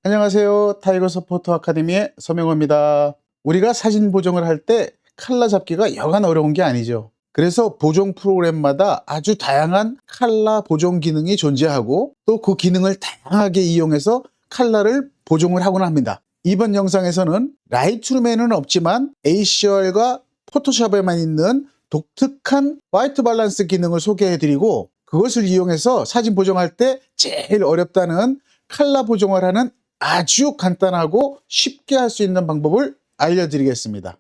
안녕하세요. 타이거 서포터 아카데미의 서명호입니다. 우리가 사진 보정을 할 때 칼라 잡기가 여간 어려운 게 아니죠. 그래서 보정 프로그램마다 아주 다양한 칼라 보정 기능이 존재하고 또 그 기능을 다양하게 이용해서 칼라를 보정을 하곤 합니다. 이번 영상에서는 라이트룸에는 없지만 ACR과 포토샵에만 있는 독특한 화이트 밸런스 기능을 소개해드리고, 그것을 이용해서 사진 보정할 때 제일 어렵다는 칼라 보정을 하는 아주 간단하고 쉽게 할 수 있는 방법을 알려드리겠습니다.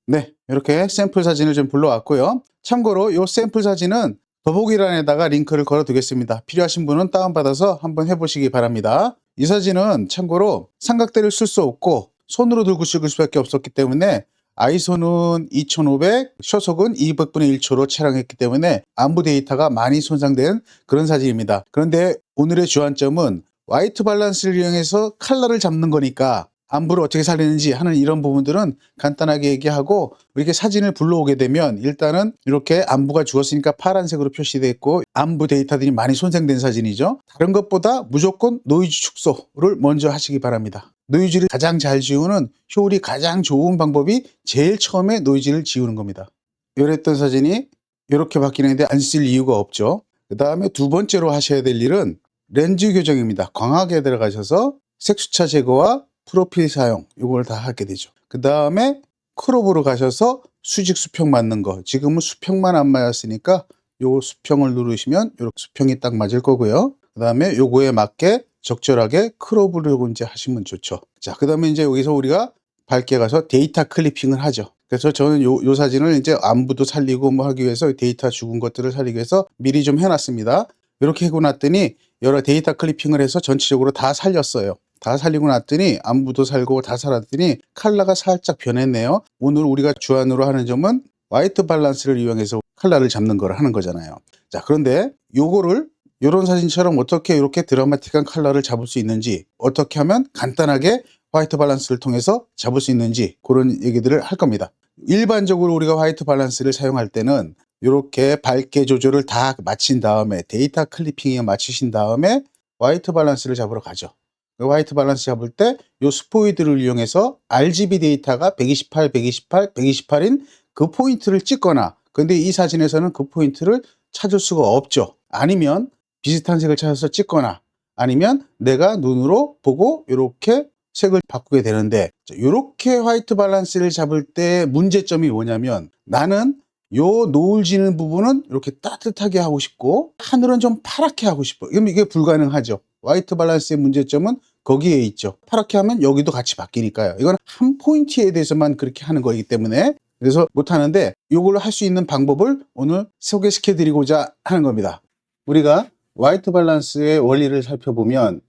네, 이렇게 샘플 사진을 좀 불러왔고요. 참고로 이 샘플 사진은 더보기란에다가 링크를 걸어 두겠습니다. 필요하신 분은 다운받아서 한번 해보시기 바랍니다. 이 사진은 참고로 삼각대를 쓸 수 없고 손으로 들고 찍을 수밖에 없었기 때문에 ISO는 2500, 초속은 200분의 1초로 촬영했기 때문에 안부 데이터가 많이 손상된 그런 사진입니다. 그런데 오늘의 주안점은 화이트 밸런스를 이용해서 컬러를 잡는 거니까 안부를 어떻게 살리는지 하는 이런 부분들은 간단하게 얘기하고, 이렇게 사진을 불러오게 되면 일단은 이렇게 안부가 죽었으니까 파란색으로 표시되어 있고 안부 데이터들이 많이 손상된 사진이죠. 다른 것보다 무조건 노이즈 축소를 먼저 하시기 바랍니다. 노이즈를 가장 잘 지우는, 효율이 가장 좋은 방법이 제일 처음에 노이즈를 지우는 겁니다. 이랬던 사진이 이렇게 바뀌는데 안 쓸 이유가 없죠. 그 다음에 두 번째로 하셔야 될 일은 렌즈 교정입니다. 광학에 들어가셔서 색수차 제거와 프로필 사용, 이걸 다 하게 되죠. 그 다음에 크롭으로 가셔서 수직 수평 맞는 거, 지금은 수평만 안 맞았으니까 요 수평을 누르시면 이렇게 수평이 딱 맞을 거고요. 그 다음에 요거에 맞게 적절하게 크롭을 이제 하시면 좋죠. 자, 그 다음에 이제 여기서 우리가 밝게 가서 데이터 클리핑을 하죠. 그래서 저는 요 사진을 이제 안부도 살리고 뭐 하기 위해서 데이터 죽은 것들을 살리기 위해서 미리 좀 해놨습니다. 이렇게 하고 났더니 여러 데이터 클리핑을 해서 전체적으로 다 살렸어요. 다 살리고 났더니 안부도 살고 다 살았더니 컬러가 살짝 변했네요. 오늘 우리가 주안으로 하는 점은 화이트 밸런스를 이용해서 컬러를 잡는 걸 하는 거잖아요. 자, 그런데 요거를 이런 사진처럼 어떻게 이렇게 드라마틱한 컬러를 잡을 수 있는지, 어떻게 하면 간단하게 화이트 밸런스를 통해서 잡을 수 있는지, 그런 얘기들을 할 겁니다. 일반적으로 우리가 화이트 밸런스를 사용할 때는 이렇게 밝게 조절을 다 마친 다음에 데이터 클리핑에 맞추신 다음에 화이트 밸런스를 잡으러 가죠. 화이트 밸런스 잡을 때 이 스포이드를 이용해서 RGB 데이터가 128, 128, 128인 그 포인트를 찍거나, 근데 이 사진에서는 그 포인트를 찾을 수가 없죠. 아니면 비슷한 색을 찾아서 찍거나, 아니면 내가 눈으로 보고 이렇게 색을 바꾸게 되는데, 이렇게 화이트 밸런스를 잡을 때 문제점이 뭐냐면, 나는 요 노을 지는 부분은 이렇게 따뜻하게 하고 싶고 하늘은 좀 파랗게 하고 싶어. 그럼 이게 불가능하죠. 화이트 밸런스의 문제점은 거기에 있죠. 파랗게 하면 여기도 같이 바뀌니까요. 이건 한 포인트에 대해서만 그렇게 하는 거이기 때문에 그래서 못하는데, 이걸로 할 수 있는 방법을 오늘 소개시켜 드리고자 하는 겁니다. 우리가 화이트 밸런스의 원리를 살펴보면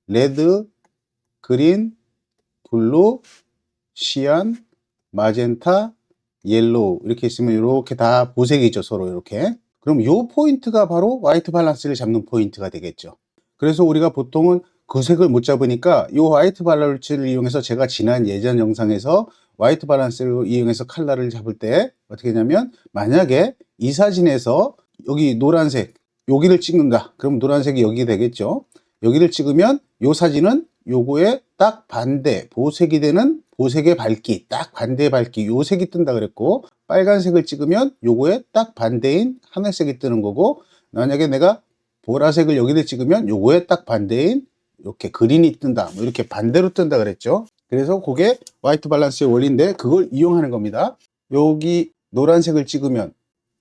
레드, 그린, 블루, 시안, 마젠타, 옐로우 이렇게 있으면 이렇게 다 보색이죠, 서로 이렇게. 그럼 요 포인트가 바로 화이트 밸런스를 잡는 포인트가 되겠죠. 그래서 우리가 보통은 그 색을 못 잡으니까 요 화이트 밸런스를 이용해서, 제가 지난 예전 영상에서 화이트 밸런스를 이용해서 컬러를 잡을 때 어떻게 하냐면, 만약에 이 사진에서 여기 노란색 여기를 찍는다, 그럼 노란색이 여기 되겠죠. 여기를 찍으면 요 사진은 요거에 딱 반대 보색이 되는 보색의 밝기, 딱 반대의 밝기, 요 색이 뜬다 그랬고, 빨간색을 찍으면 요거에 딱 반대인 하늘색이 뜨는 거고, 만약에 내가 보라색을 여기를 찍으면 요거에 딱 반대인 이렇게 그린이 뜬다, 뭐 이렇게 반대로 뜬다 그랬죠. 그래서 그게 화이트 밸런스의 원리인데, 그걸 이용하는 겁니다. 여기 노란색을 찍으면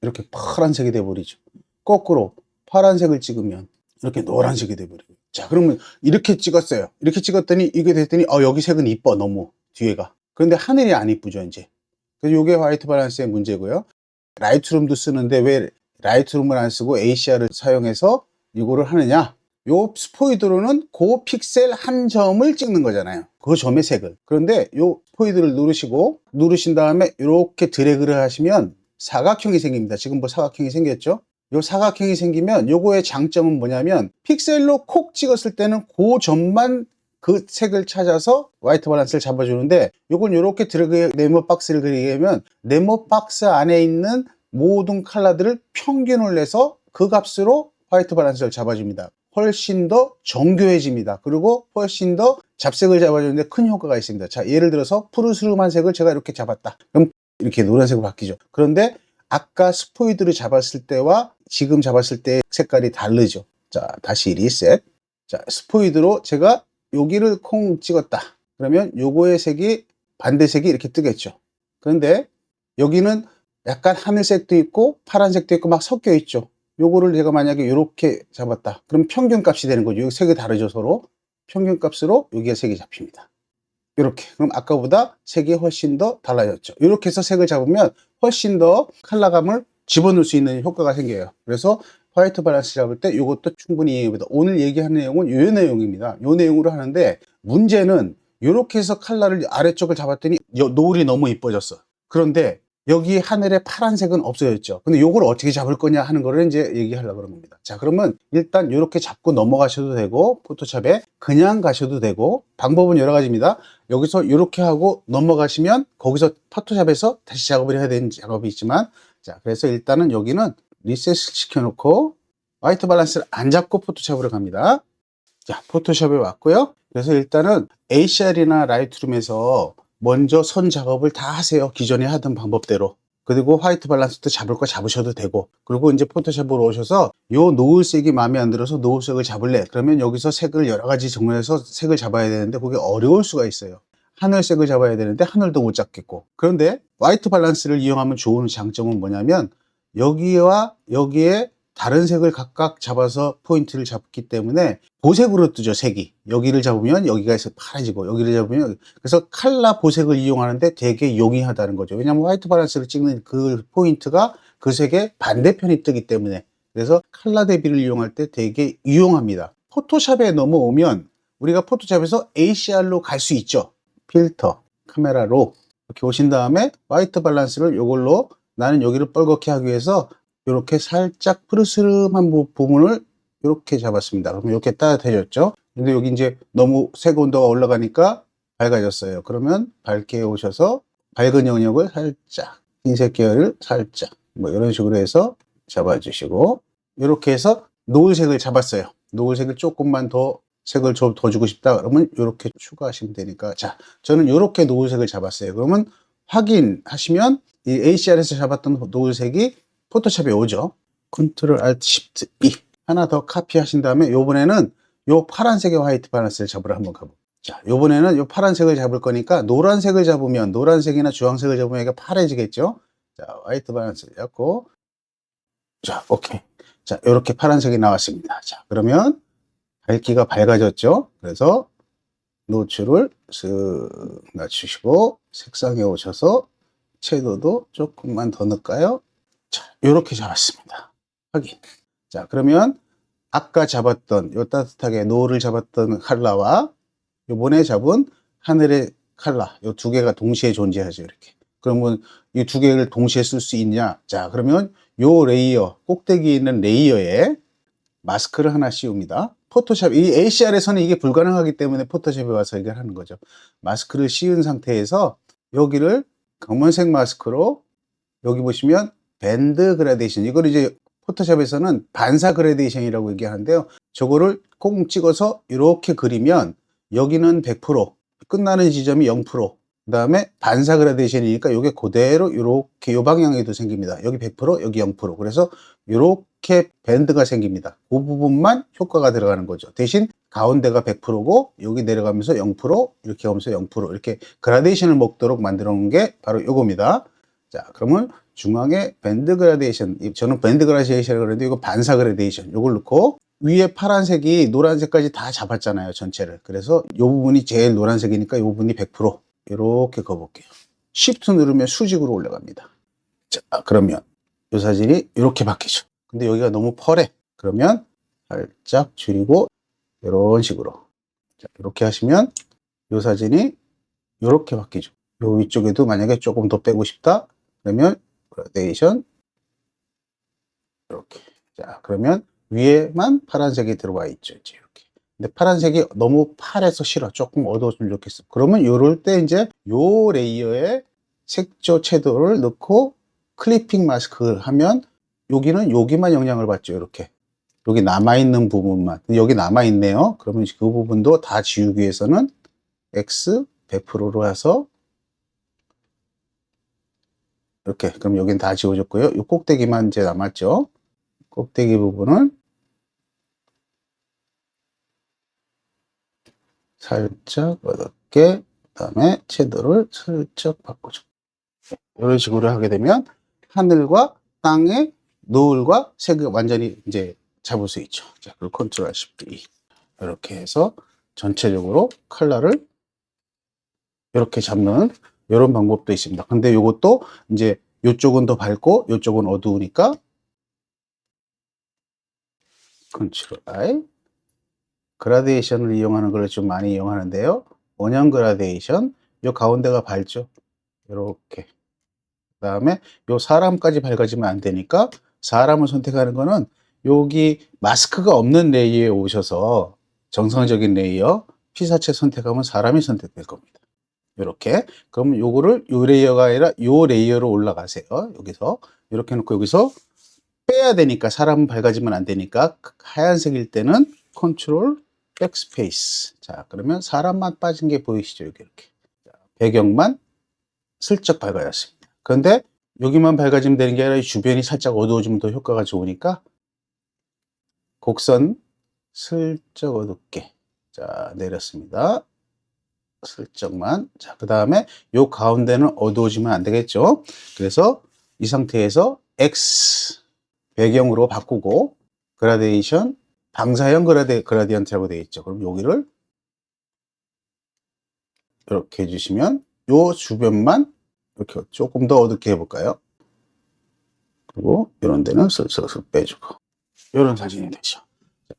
이렇게 파란색이 돼버리죠. 거꾸로 파란색을 찍으면 이렇게 노란색이 돼버려요. 자, 그러면 이렇게 찍었어요. 이렇게 찍었더니 이게 됐더니 여기 색은 이뻐, 너무 뒤에가. 그런데 하늘이 안 이쁘죠 이제. 그래서 이게 화이트 밸런스의 문제고요. 라이트룸도 쓰는데 왜 라이트룸을 안 쓰고 ACR을 사용해서 이거를 하느냐, 요 스포이드로는 그 픽셀 한 점을 찍는 거잖아요, 그 점의 색을. 그런데 요 스포이드를 누르신 다음에 이렇게 드래그를 하시면 사각형이 생깁니다. 지금 뭐 사각형이 생겼죠. 요 사각형이 생기면 요거의 장점은 뭐냐면, 픽셀로 콕 찍었을 때는 그 점만 그 색을 찾아서 화이트 밸런스를 잡아주는데, 요건 요렇게 드래그 네모 박스를 그리게 하면 네모 박스 안에 있는 모든 컬러들을 평균을 내서 그 값으로 화이트 밸런스를 잡아줍니다. 훨씬 더 정교해집니다. 그리고 훨씬 더 잡색을 잡아주는데 큰 효과가 있습니다. 자, 예를 들어서 푸르스름한 색을 제가 이렇게 잡았다. 그럼 이렇게 노란색으로 바뀌죠. 그런데 아까 스포이드를 잡았을 때와 지금 잡았을 때 색깔이 다르죠. 자, 다시 리셋. 자, 스포이드로 제가 여기를 콩 찍었다. 그러면 요거의 색이 반대색이 이렇게 뜨겠죠. 그런데 여기는 약간 하늘색도 있고 파란색도 있고 막 섞여 있죠. 요거를 제가 만약에 이렇게 잡았다. 그럼 평균 값이 되는 거죠. 여기 색이 다르죠, 서로. 평균 값으로 여기에 색이 잡힙니다. 이렇게. 그럼 아까보다 색이 훨씬 더 달라졌죠. 이렇게 해서 색을 잡으면 훨씬 더 컬러감을 집어넣을 수 있는 효과가 생겨요. 그래서 화이트 밸런스 잡을 때 이것도 충분히 이해합니다. 오늘 얘기하는 내용은 이 내용입니다. 이 내용으로 하는데 문제는 이렇게 해서 컬러를 아래쪽을 잡았더니 노을이 너무 이뻐졌어. 그런데 여기 하늘에 파란색은 없어졌죠. 근데 이걸 어떻게 잡을 거냐 하는 거를 이제 얘기하려고 그런 겁니다. 자, 그러면 일단 이렇게 잡고 넘어가셔도 되고, 포토샵에 그냥 가셔도 되고, 방법은 여러 가지입니다. 여기서 이렇게 하고 넘어가시면 거기서 포토샵에서 다시 작업을 해야 되는 작업이 있지만, 자, 그래서 일단은 여기는 리셋을 시켜놓고 화이트 밸런스를 안 잡고 포토샵으로 갑니다. 자, 포토샵에 왔고요. 그래서 일단은 HR이나 라이트룸에서 먼저 선 작업을 다 하세요. 기존에 하던 방법대로. 그리고 화이트 밸런스도 잡을 거 잡으셔도 되고, 그리고 이제 포토샵으로 오셔서 요 노을색이 마음에 안 들어서 노을색을 잡을래. 그러면 여기서 색을 여러 가지 정리해서 색을 잡아야 되는데 그게 어려울 수가 있어요. 하늘색을 잡아야 되는데 하늘도 못 잡겠고. 그런데 화이트 밸런스를 이용하면 좋은 장점은 뭐냐면 여기와 여기에 다른 색을 각각 잡아서 포인트를 잡기 때문에 보색으로 뜨죠, 색이. 여기를 잡으면 여기가 파래지고 여기를 잡으면 그래서 컬러 보색을 이용하는데 되게 용이하다는 거죠. 왜냐하면 화이트 밸런스를 찍는 그 포인트가 그 색의 반대편이 뜨기 때문에. 그래서 컬러 대비를 이용할 때 되게 유용합니다. 포토샵에 넘어오면 우리가 포토샵에서 ACR로 갈 수 있죠. 필터, 카메라로 이렇게 오신 다음에 화이트 밸런스를 이걸로 나는 여기를 뻘겋게 하기 위해서 이렇게 살짝 푸르스름한 부분을 이렇게 잡았습니다. 그럼 이렇게 따뜻해졌죠. 근데 여기 이제 너무 색 온도가 올라가니까 밝아졌어요. 그러면 밝게 오셔서 밝은 영역을 살짝, 흰색 계열을 살짝, 뭐 이런 식으로 해서 잡아주시고, 이렇게 해서 노을색을 잡았어요. 노을색을 조금만 더 색을 좀 더 주고 싶다 그러면 이렇게 추가하시면 되니까. 자, 저는 이렇게 노을색을 잡았어요. 그러면 확인하시면 이 ACR에서 잡았던 노을색이 포토샵에 오죠. 컨트롤 알트 쉬프트 E 하나 더 카피하신 다음에 요번에는 요 파란색의 화이트 밸런스를 잡으러 한번 가볼게요. 자, 요번에는 요 파란색을 잡을 거니까 노란색을 잡으면 노란색이나 주황색을 잡으면 얘가 파래지겠죠. 자, 화이트 밸런스를 잡고, 자, 오케이. 자, 요렇게 파란색이 나왔습니다. 자, 그러면 밝기가 밝아졌죠. 그래서 노출을 쓱 낮추시고 색상에 오셔서 채도도 조금만 더 넣을까요? 자, 요렇게 잡았습니다. 확인. 자, 그러면 아까 잡았던 요 따뜻하게 노을을 잡았던 컬러와 요번에 잡은 하늘의 컬러, 요 두 개가 동시에 존재하죠. 이렇게. 그러면 이 두 개를 동시에 쓸 수 있냐? 자, 그러면 요 레이어, 꼭대기에 있는 레이어에 마스크를 하나 씌웁니다. 포토샵, 이 ACR에서는 이게 불가능하기 때문에 포토샵에 와서 이걸 하는 거죠. 마스크를 씌운 상태에서 여기를 검은색 마스크로 여기 보시면 밴드 그라데이션, 이걸 이제 포토샵에서는 반사 그라데이션이라고 얘기하는데요. 저거를 꼭 찍어서 이렇게 그리면 여기는 100%, 끝나는 지점이 0%, 그 다음에 반사 그라데이션이니까 이게 그대로 이렇게 이 방향에도 생깁니다. 여기 100%, 여기 0%. 그래서 이렇게 밴드가 생깁니다. 그 부분만 효과가 들어가는 거죠. 대신 가운데가 100%고 여기 내려가면서 0%, 이렇게 하면서 0%, 이렇게 그라데이션을 먹도록 만들어 놓은 게 바로 이겁니다. 자, 그러면 중앙에 밴드 그라데이션, 저는 밴드 그라데이션이라고 그러는데 이거 반사 그라데이션, 이걸 넣고 위에 파란색이 노란색까지 다 잡았잖아요, 전체를. 그래서 이 부분이 제일 노란색이니까 이 부분이 100%, 이렇게 그어볼게요. Shift 누르면 수직으로 올라갑니다. 자, 그러면 이 사진이 이렇게 바뀌죠. 근데 여기가 너무 펄해. 그러면 살짝 줄이고 이런 식으로, 자, 이렇게 하시면 이 사진이 이렇게 바뀌죠. 요 위쪽에도 만약에 조금 더 빼고 싶다 그러면 그라데이션 이렇게. 자, 그러면 위에만 파란색이 들어와 있죠. 이제 이렇게. 근데 파란색이 너무 파래서 싫어. 조금 어두워지면 좋겠어. 그러면 요럴 때 이제 요 레이어에 색조 채도를 넣고 클리핑 마스크를 하면 여기는 여기만 영향을 받죠. 이렇게. 여기 남아있는 부분만, 여기 남아있네요. 그러면 그 부분도 다 지우기 위해서는 X 100%로 해서 이렇게, 그럼 여긴 다 지워졌고요. 이 꼭대기만 이제 남았죠. 꼭대기 부분을 살짝 어둡게, 그 다음에 채도를 슬쩍 바꾸죠. 이런 식으로 하게 되면 하늘과 땅의 노을과 색을 완전히 이제 잡을 수 있죠. 자, 그리고 컨트롤 Shift E. 이렇게 해서 전체적으로 컬러를 이렇게 잡는 이런 방법도 있습니다. 근데 이것도 이제 이쪽은 더 밝고 이쪽은 어두우니까 컨트롤 I. 그라데이션을 이용하는 걸 좀 많이 이용하는데요. 원형 그라데이션, 요 가운데가 밝죠. 이렇게. 그 다음에 요 사람까지 밝아지면 안 되니까 사람을 선택하는 거는 여기 마스크가 없는 레이어에 오셔서 정상적인 레이어 피사체 선택하면 사람이 선택될 겁니다. 이렇게. 그럼 요거를 요 레이어가 아니라 요 레이어로 올라가세요. 여기서 이렇게 놓고 여기서 빼야 되니까, 사람은 밝아지면 안 되니까 하얀색일 때는 컨트롤 백스페이스. 자, 그러면 사람만 빠진 게 보이시죠? 이렇게. 자, 배경만 슬쩍 밝아졌습니다. 그런데 여기만 밝아지면 되는 게 아니라 주변이 살짝 어두워지면 더 효과가 좋으니까 곡선 슬쩍 어둡게, 자, 내렸습니다. 슬쩍만. 자, 그 다음에 요 가운데는 어두워지면 안 되겠죠. 그래서 이 상태에서 X 배경으로 바꾸고 그라데이션 방사형 그라디언트라고 되어 있죠. 그럼 여기를 이렇게 해주시면 요 주변만 이렇게 조금 더 어둡게 해볼까요? 그리고 이런 데는 슬슬 빼주고 이런 사진이 되죠.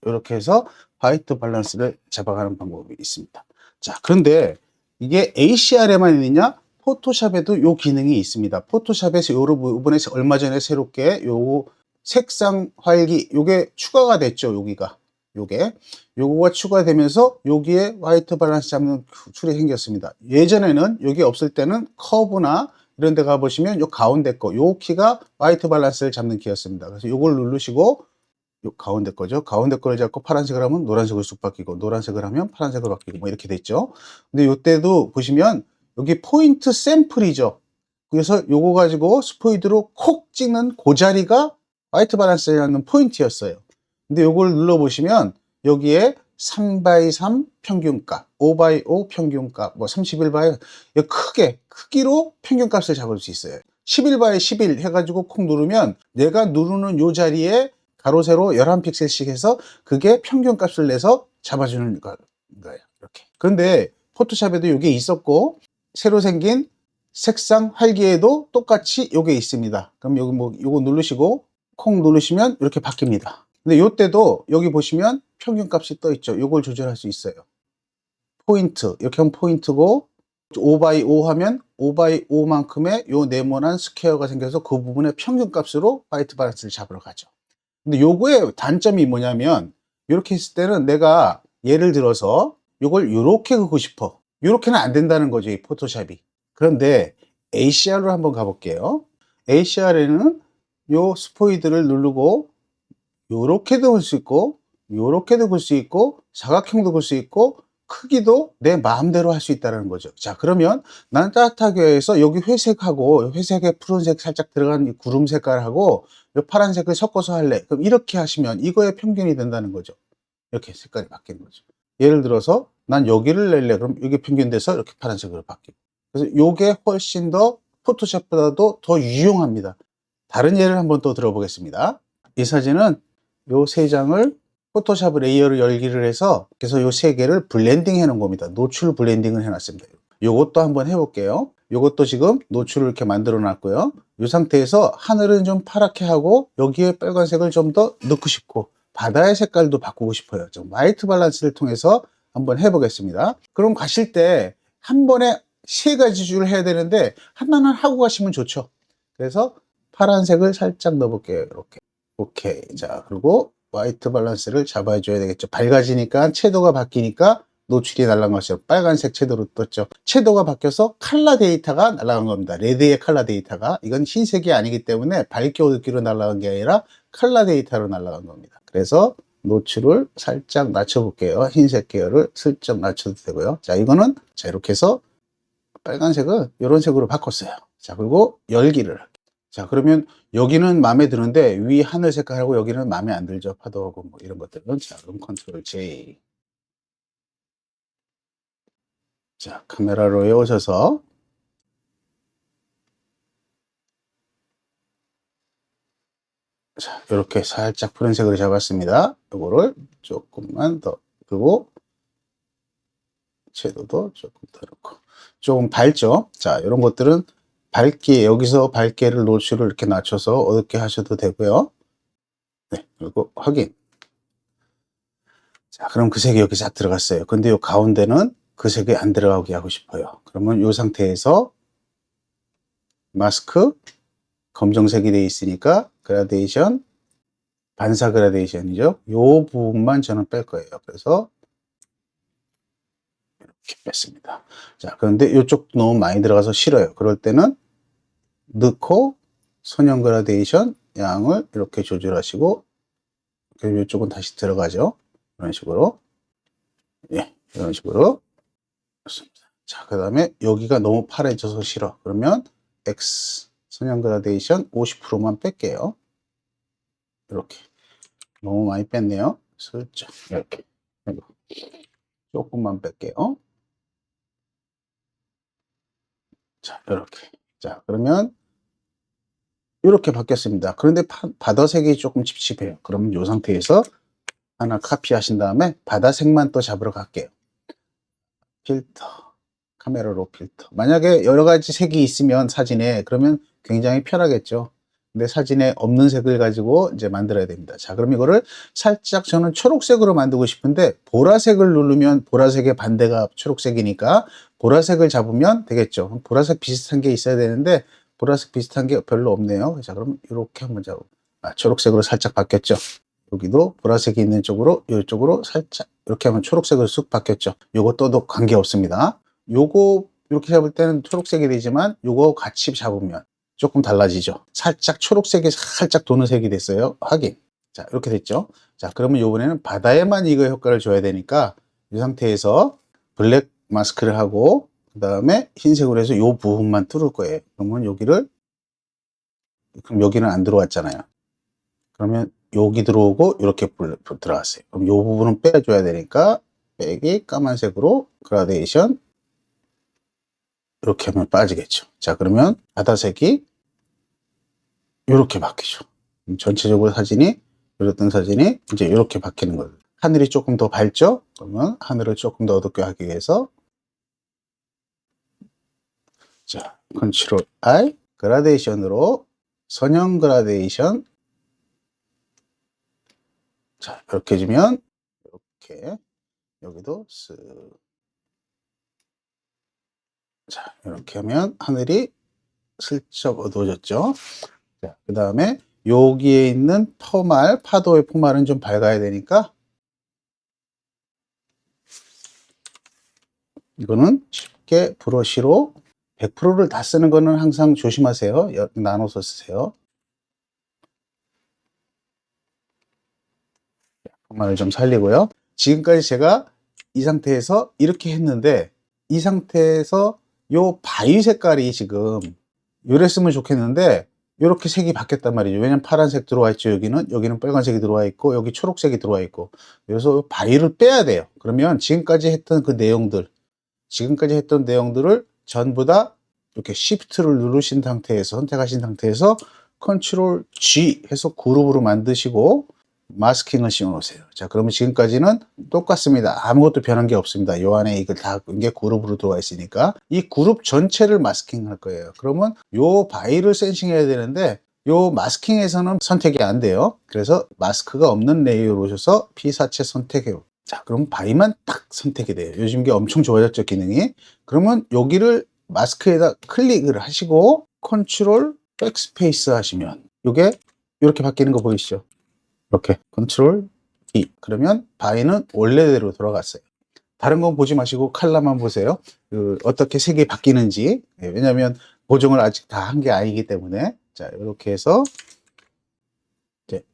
이렇게 해서 화이트 밸런스를 잡아가는 방법이 있습니다. 자, 그런데 이게 ACR에만 있느냐? 포토샵에도 이 기능이 있습니다. 포토샵에서 이번에 얼마 전에 새롭게 요 색상 활기 요게 추가가 됐죠. 요거가 추가되면서 여기에 화이트 밸런스 잡는 툴이 생겼습니다. 예전에는 여기 없을 때는 커브나 이런 데 가보시면 요 가운데 요 키가 화이트 밸런스를 잡는 키였습니다. 그래서 요걸 누르시고 요 가운데 거죠. 가운데 거를 잡고 파란색을 하면 노란색으로 쑥 바뀌고, 노란색을 하면 파란색으로 바뀌고, 뭐 이렇게 됐죠. 근데 요때도 보시면 여기 포인트 샘플이죠. 그래서 요거 가지고 스포이드로 콕 찍는 그 자리가 화이트 밸런스라는 포인트였어요. 근데 요걸 눌러보시면 여기에 3x3 평균값, 5x5 평균값, 뭐 31x 크기로 평균값을 잡을 수 있어요. 11x11 해가지고 콕 누르면 내가 누르는 요 자리에 가로 세로 11픽셀씩 해서 그게 평균값을 내서 잡아주는 거예요. 이렇게. 그런데 포토샵에도 이게 있었고, 새로 생긴 색상 활기에도 똑같이 요게 있습니다. 그럼 여기 뭐 요거 누르시고 콩 누르시면 이렇게 바뀝니다. 근데 요때도 여기 보시면 평균값이 떠 있죠. 요걸 조절할 수 있어요. 포인트, 이렇게 하면 포인트고, 5x5 하면 5x5만큼의 요 네모난 스퀘어가 생겨서 그 부분의 평균값으로 화이트 밸런스를 잡으러 가죠. 근데 요거의 단점이 뭐냐면, 이렇게 했을 때는 내가 예를 들어서 요걸 요렇게 긋고 싶어. 요렇게는 안 된다는 거죠, 이 포토샵이. 그런데 ACR로 한번 가볼게요. ACR에는 요 스포이드를 누르고 요렇게도 볼 수 있고, 요렇게도 볼 수 있고, 사각형도 볼 수 있고, 크기도 내 마음대로 할 수 있다는 거죠. 자, 그러면 나는 따뜻하게 해서 여기 회색하고 회색에 푸른색 살짝 들어간 이 구름 색깔하고 이 파란색을 섞어서 할래. 그럼 이렇게 하시면 이거의 평균이 된다는 거죠. 이렇게 색깔이 바뀌는 거죠. 예를 들어서 난 여기를 낼래. 그럼 이게 평균돼서 이렇게 파란색으로 바뀌고. 그래서 이게 훨씬 더 포토샵보다도 더 유용합니다. 다른 예를 한번 또 들어보겠습니다. 이 사진은 요 세 장을 포토샵 레이어를 열기를 해서, 그래서 요 세 개를 블렌딩 해 놓은 겁니다. 노출 블렌딩을 해 놨습니다. 요것도 한번 해볼게요. 요것도 지금 노출을 이렇게 만들어 놨고요. 이 상태에서 하늘은 좀 파랗게 하고 여기에 빨간색을 좀 더 넣고 싶고 바다의 색깔도 바꾸고 싶어요. 좀 화이트 밸런스를 통해서 한번 해보겠습니다. 그럼 가실 때 한 번에 세 가지 줄을 해야 되는데 하나는 하고 가시면 좋죠. 그래서 파란색을 살짝 넣어볼게요. 이렇게. 오케이. 자, 그리고 화이트 밸런스를 잡아줘야 되겠죠. 밝아지니까 채도가 바뀌니까 노출이 날아간 것이죠. 빨간색 채도로 떴죠. 채도가 바뀌어서 컬러 데이터가 날아간 겁니다. 레드의 컬러 데이터가. 이건 흰색이 아니기 때문에 밝게 어둡기로 날아간 게 아니라 컬러 데이터로 날아간 겁니다. 그래서 노출을 살짝 낮춰볼게요. 흰색 계열을 슬쩍 낮춰도 되고요. 자, 이거는 자 이렇게 해서 빨간색을 이런 색으로 바꿨어요. 자, 그리고 열기를. 자, 그러면 여기는 마음에 드는데 위 하늘 색깔하고 여기는 마음에 안 들죠. 파도하고 뭐 이런 것들은. 자, 그럼 컨트롤 J. 자, 카메라로에 오셔서 자, 이렇게 살짝 푸른색으로 잡았습니다. 이거를 조금만 더, 그리고 채도도 조금 더 넣고 조금 밝죠. 자, 이런 것들은 밝기, 여기서 밝기를 노출을 이렇게 낮춰서 어둡게 하셔도 되고요. 네, 그리고 확인. 자, 그럼 그 색이 여기 싹 들어갔어요. 근데 이 가운데는 그 색이 안 들어가게 하고 싶어요. 그러면 이 상태에서 마스크 검정색이 되어 있으니까 그라데이션, 반사 그라데이션이죠. 이 부분만 저는 뺄 거예요. 그래서 이렇게 뺐습니다. 자, 그런데 이쪽 너무 많이 들어가서 싫어요. 그럴 때는 넣고 선형 그라데이션 양을 이렇게 조절하시고, 그리고 이쪽은 다시 들어가죠. 이런 식으로. 예, 이런 식으로. 자, 그 다음에 여기가 너무 파래져서 싫어. 그러면 X 선형 그라데이션 50%만 뺄게요. 이렇게. 너무 많이 뺐네요. 슬쩍 이렇게. 조금만 뺄게요. 자, 이렇게. 자, 그러면 이렇게 바뀌었습니다. 그런데 바다색이 조금 찝찝해요. 그러면 이 상태에서 하나 카피하신 다음에 바다색만 또 잡으러 갈게요. 필터, 카메라로 필터. 만약에 여러 가지 색이 있으면 사진에 그러면 굉장히 편하겠죠. 근데 사진에 없는 색을 가지고 이제 만들어야 됩니다. 자, 그럼 이거를 살짝 저는 초록색으로 만들고 싶은데 보라색을 누르면 보라색의 반대가 초록색이니까 보라색을 잡으면 되겠죠. 보라색 비슷한 게 있어야 되는데 보라색 비슷한 게 별로 없네요. 자, 그럼 이렇게 한번 잡고 초록색으로 살짝 바뀌었죠. 여기도 보라색이 있는 쪽으로 이쪽으로 살짝 이렇게 하면 초록색으로 쑥 바뀌었죠. 요거 떠도 관계 없습니다. 요거 이렇게 잡을 때는 초록색이 되지만 요거 같이 잡으면 조금 달라지죠. 살짝 초록색이 살짝 도는 색이 됐어요. 확인. 자, 이렇게 됐죠. 자, 그러면 요번에는 바다에만 이거 효과를 줘야 되니까 이 상태에서 블랙 마스크를 하고 그 다음에 흰색으로 해서 요 부분만 뚫을 거예요. 그러면 여기를, 그럼 여기는 안 들어왔잖아요. 그러면 여기 들어오고 이렇게 들어갔어요. 그럼 이 부분은 빼줘야 되니까 빼기 까만색으로 그라데이션 이렇게 하면 빠지겠죠. 자, 그러면 바다색이 이렇게 바뀌죠. 전체적으로 사진이 이랬던 사진이 이제 이렇게 바뀌는 거예요. 하늘이 조금 더 밝죠? 그러면 하늘을 조금 더 어둡게 하기 위해서 자, 컨트롤 I 그라데이션으로 선형 그라데이션 자, 이렇게 해주면 이렇게 여기도 쓱 자, 이렇게 하면 하늘이 슬쩍 어두워졌죠. 자, 그 다음에 여기에 있는 파도의 포말은 좀 밝아야 되니까 이거는 쉽게 브러쉬로 100%를 다 쓰는 거는 항상 조심하세요. 나눠서 쓰세요. 포말을 좀 살리고요. 지금까지 제가 이 상태에서 이렇게 했는데 이 상태에서 요 바위 색깔이 지금 이랬으면 좋겠는데 이렇게 색이 바뀌었단 말이죠. 왜냐면 파란색 들어와 있죠. 여기는 빨간색이 들어와 있고 여기 초록색이 들어와 있고 그래서 바위를 빼야 돼요. 그러면 지금까지 했던 내용들을 전부 다 이렇게 Shift를 누르신 상태에서 선택하신 상태에서 컨트롤 G 해서 그룹으로 만드시고 마스킹을 씌워 놓으세요. 자, 그러면 지금까지는 똑같습니다. 아무것도 변한 게 없습니다. 요 안에 이게 그룹으로 들어와 있으니까 이 그룹 전체를 마스킹 할 거예요. 그러면 요 바위를 센싱해야 되는데 요 마스킹에서는 선택이 안 돼요. 그래서 마스크가 없는 레이어로 오셔서 P4채 선택해요. 자, 그럼 바위만 딱 선택이 돼요. 요즘 게 엄청 좋아졌죠, 기능이. 그러면 여기를 마스크에다 클릭을 하시고 컨트롤 백스페이스 하시면 이게 이렇게 바뀌는 거 보이시죠? 이렇게 컨트롤 E 그러면 바위는 원래대로 돌아갔어요. 다른 건 보지 마시고 컬러만 보세요. 어떻게 색이 바뀌는지. 왜냐하면 보정을 아직 다 한 게 아니기 때문에 자, 이렇게 해서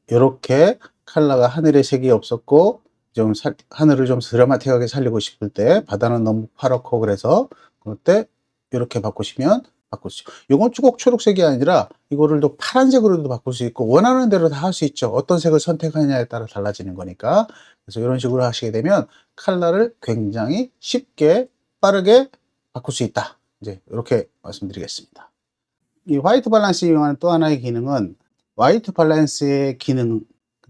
이렇게 컬러가 하늘의 색이 없었고 좀 하늘을 좀 드라마틱하게 살리고 싶을 때, 바다는 너무 파랗고 그래서 그럴 때 이렇게 바꾸시면 바꿀 수 있죠. 이건 꼭 초록색이 아니라 이거를 또 파란색으로도 바꿀 수 있고 원하는 대로 다 할 수 있죠. 어떤 색을 선택하느냐에 따라 달라지는 거니까. 그래서 이런 식으로 하시게 되면 컬러를 굉장히 쉽게 빠르게 바꿀 수 있다. 이제 이렇게 말씀드리겠습니다. 이 화이트 밸런스 이용하는 또 하나의 기능은, 화이트 밸런스의 기능,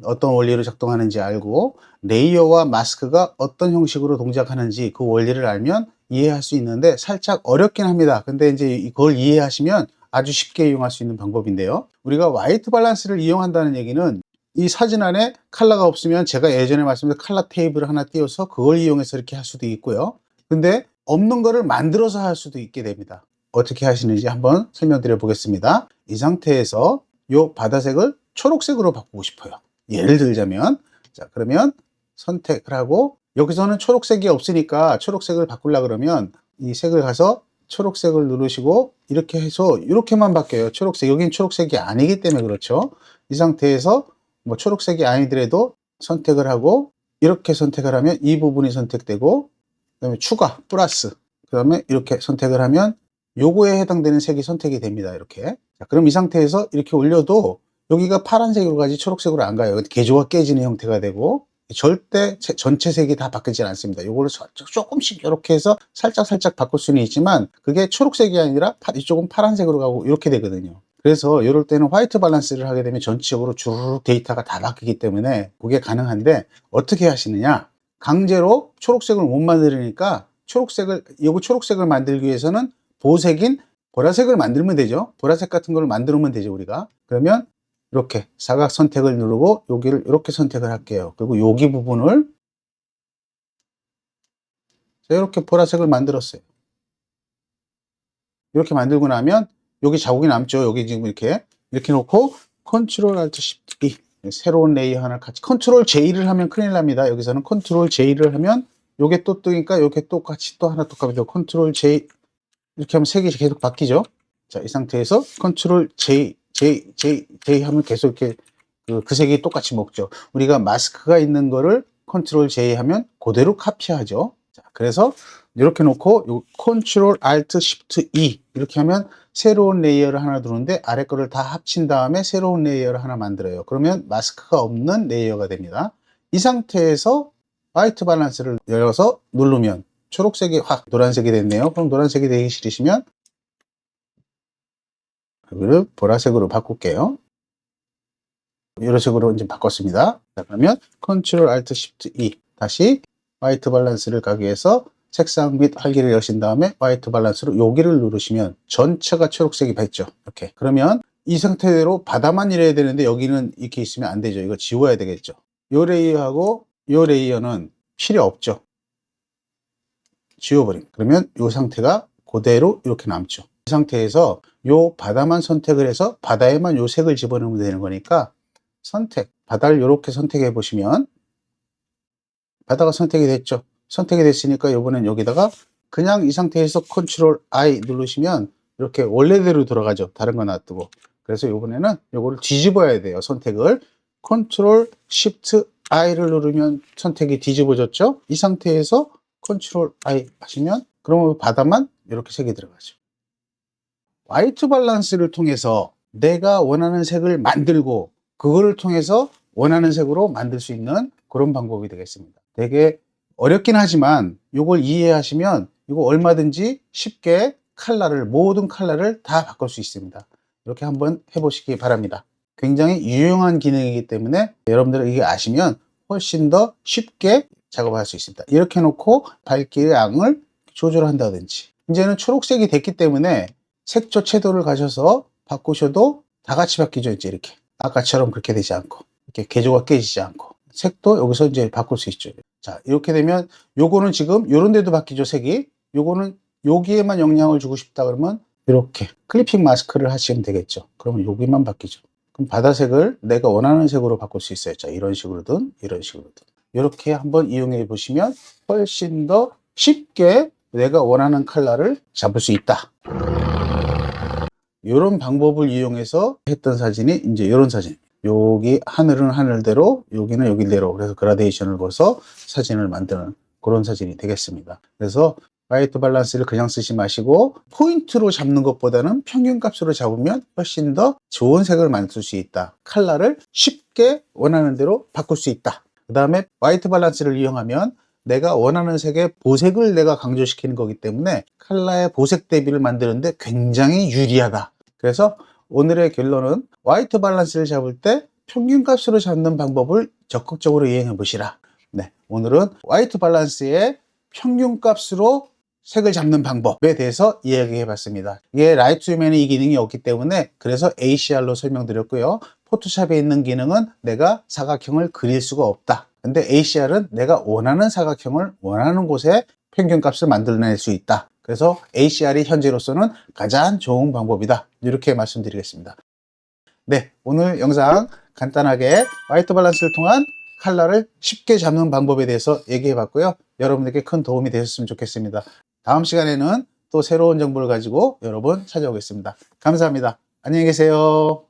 어떤 원리로 작동하는지 알고 레이어와 마스크가 어떤 형식으로 동작하는지 그 원리를 알면 이해할 수 있는데 살짝 어렵긴 합니다. 근데 이제 이걸 이해하시면 아주 쉽게 이용할 수 있는 방법인데요. 우리가 화이트 밸런스를 이용한다는 얘기는 이 사진 안에 컬러가 없으면 제가 예전에 말씀드린 컬러 테이블을 하나 띄워서 그걸 이용해서 이렇게 할 수도 있고요. 근데 없는 거를 만들어서 할 수도 있게 됩니다. 어떻게 하시는지 한번 설명드려 보겠습니다. 이 상태에서 이 바다색을 초록색으로 바꾸고 싶어요. 예를 들자면, 자, 그러면 선택을 하고, 여기서는 초록색이 없으니까 초록색을 바꾸려고 그러면 이 색을 가서 초록색을 누르시고 이렇게 해서 이렇게만 바뀌어요. 초록색, 여긴 초록색이 아니기 때문에 그렇죠. 이 상태에서 뭐 초록색이 아니더라도 선택을 하고 이렇게 선택을 하면 이 부분이 선택되고, 그 다음에 추가, 플러스, 그 다음에 이렇게 선택을 하면 요거에 해당되는 색이 선택이 됩니다. 이렇게. 자, 그럼 이 상태에서 이렇게 올려도 여기가 파란색으로 가지 초록색으로 안 가요. 개조가 깨지는 형태가 되고 절대 전체 색이 다 바뀌지 않습니다. 요거를 조금씩 이렇게 해서 살짝 바꿀 수는 있지만 그게 초록색이 아니라 이쪽은 파란색으로 가고 이렇게 되거든요. 그래서 이럴 때는 화이트 밸런스를 하게 되면 전체적으로 주르륵 데이터가 다 바뀌기 때문에 그게 가능한데, 어떻게 하시느냐, 강제로 초록색을 못 만들으니까 초록색을 만들기 위해서는 보색인 보라색을 만들면 되죠. 보라색 같은 걸 만들면 되죠, 우리가. 그러면 이렇게 사각 선택을 누르고 여기를 이렇게 선택을 할게요. 그리고 여기 부분을 이렇게 보라색을 만들었어요. 이렇게 만들고 나면 여기 자국이 남죠. 여기 지금 이렇게 놓고 컨트롤 알트 쉬프트 E, 새로운 레이어 하나 같이 컨트롤 J를 하면 큰일 납니다. 여기서는 컨트롤 J를 하면 요게 또 뜨니까 요게 똑같이 또 하나 똑같이 컨트롤 J 이렇게 하면 색이 계속 바뀌죠. 자, 이 상태에서 컨트롤 J 하면 계속 이렇게 그 색이 똑같이 먹죠. 우리가 마스크가 있는 거를 컨트롤 J 하면 그대로 카피하죠. 자, 그래서 이렇게 놓고 요 컨트롤 알트 쉬프트 E 이렇게 하면 새로운 레이어를 하나 두는데 아래 거를 다 합친 다음에 새로운 레이어를 하나 만들어요. 그러면 마스크가 없는 레이어가 됩니다. 이 상태에서 화이트 밸런스를 열어서 누르면 초록색이 확 노란색이 됐네요. 그럼 노란색이 되기 싫으시면 여기를 보라색으로 바꿀게요. 이런 식으로 이제 바꿨습니다. 자, 그러면 컨트롤 알트 쉬프트 E 다시 화이트 밸런스를 가기 위해서 색상 및 활기를 여신 다음에 화이트 밸런스로 여기를 누르시면 전체가 초록색이 됐죠. 이렇게. 그러면 이 상태대로 바다만 이래야 되는데 여기는 이렇게 있으면 안 되죠. 이거 지워야 되겠죠. 요 레이어하고 요 레이어는 필요 없죠. 지워버립니다. 그러면 이 상태가 그대로 이렇게 남죠. 이 상태에서 요 바다만 선택을 해서 바다에만 요 색을 집어넣으면 되는 거니까 바다를 이렇게 선택해 보시면 바다가 선택이 됐죠. 선택이 됐으니까 이번엔 여기다가 그냥 이 상태에서 컨트롤 I 누르시면 이렇게 원래대로 돌아가죠. 다른 거 놔두고. 그래서 이번에는 요거를 뒤집어야 돼요. 선택을 컨트롤 쉬프트 I를 누르면 선택이 뒤집어졌죠. 이 상태에서 컨트롤 I 하시면 그러면 바다만 이렇게 색이 들어가죠. 화이트 밸런스를 통해서 내가 원하는 색을 만들고 그거를 통해서 원하는 색으로 만들 수 있는 그런 방법이 되겠습니다. 되게 어렵긴 하지만 이걸 이해하시면 이거 얼마든지 쉽게 모든 컬러를 다 바꿀 수 있습니다. 이렇게 한번 해보시기 바랍니다. 굉장히 유용한 기능이기 때문에 여러분들이 이게 아시면 훨씬 더 쉽게 작업할 수 있습니다. 이렇게 놓고 밝기의 양을 조절한다든지, 이제는 초록색이 됐기 때문에 색조 채도를 가셔서 바꾸셔도 다 같이 바뀌죠. 이제 이렇게 아까처럼 그렇게 되지 않고 이렇게 개조가 깨지지 않고 색도 여기서 이제 바꿀 수 있죠. 자, 이렇게 되면 요거는 지금 요런 데도 바뀌죠. 색이. 요거는 여기에만 영향을 주고 싶다 그러면 이렇게 클리핑 마스크를 하시면 되겠죠. 그러면 여기만 바뀌죠. 그럼 바다색을 내가 원하는 색으로 바꿀 수 있어요. 자, 이런 식으로든 이런 식으로든 이렇게 한번 이용해 보시면 훨씬 더 쉽게 내가 원하는 컬러를 잡을 수 있다. 이런 방법을 이용해서 했던 사진이 이제 이런 사진. 여기 하늘은 하늘대로, 여기는 여기대로, 그래서 그라데이션을 걸어서 사진을 만드는 그런 사진이 되겠습니다. 그래서 화이트 밸런스를 그냥 쓰지 마시고 포인트로 잡는 것보다는 평균값으로 잡으면 훨씬 더 좋은 색을 만들 수 있다. 컬러를 쉽게 원하는 대로 바꿀 수 있다. 그 다음에 화이트 밸런스를 이용하면 내가 원하는 색의 보색을 내가 강조시키는 거기 때문에 컬러의 보색 대비를 만드는데 굉장히 유리하다. 그래서 오늘의 결론은 화이트 밸런스를 잡을 때 평균값으로 잡는 방법을 적극적으로 이용해 보시라. 네, 오늘은 화이트 밸런스의 평균값으로 색을 잡는 방법에 대해서 이야기해 봤습니다. 이게 라이트룸에는 이 기능이 없기 때문에 그래서 ACR로 설명드렸고요. 포토샵에 있는 기능은 내가 사각형을 그릴 수가 없다. 근데 ACR은 내가 원하는 사각형을 원하는 곳에 평균값을 만들어낼 수 있다. 그래서 ACR이 현재로서는 가장 좋은 방법이다. 이렇게 말씀드리겠습니다. 네, 오늘 영상 간단하게 화이트 밸런스를 통한 컬러를 쉽게 잡는 방법에 대해서 얘기해 봤고요. 여러분들께 큰 도움이 되셨으면 좋겠습니다. 다음 시간에는 또 새로운 정보를 가지고 여러분 찾아오겠습니다. 감사합니다. 안녕히 계세요.